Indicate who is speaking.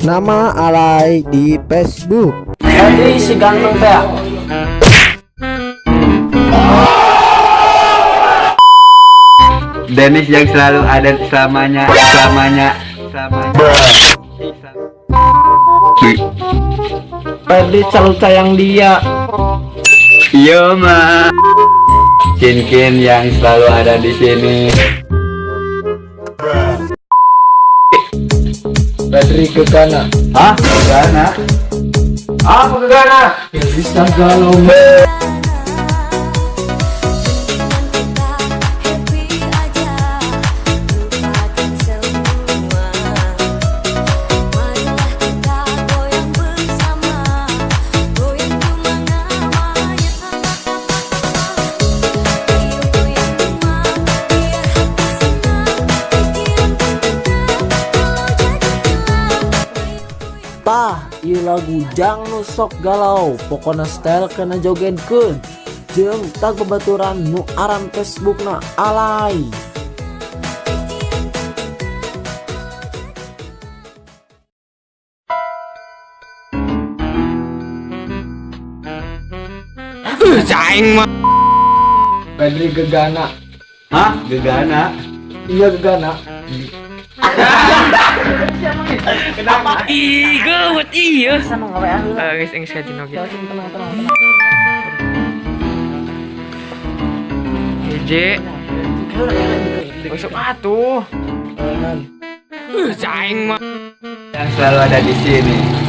Speaker 1: Nama alay di Facebook.
Speaker 2: Tadi si ganteng teh.
Speaker 3: Dennis yang selalu ada selamanya.
Speaker 2: Tadi selalu sayang dia.
Speaker 3: Iya mah. Kin yang selalu ada di sini.
Speaker 2: Badri Gegana.
Speaker 3: Hah? Gegana? Apa Gegana?
Speaker 2: Bisa galau.
Speaker 1: Tah, ieu lagu jang nu sok galau, pokona style kena jogetkeun. Jeung tag babaturan nu aran Facebookna alay.
Speaker 2: Saing mah. Badri Gegana.
Speaker 3: Hah? Gegana?
Speaker 2: Iya Gegana.
Speaker 4: Kenapa? Ih, gawat iya. Guys, kaji nogi. Eje. Masuk atuh. Saing mah.
Speaker 3: Yang selalu ada di sini.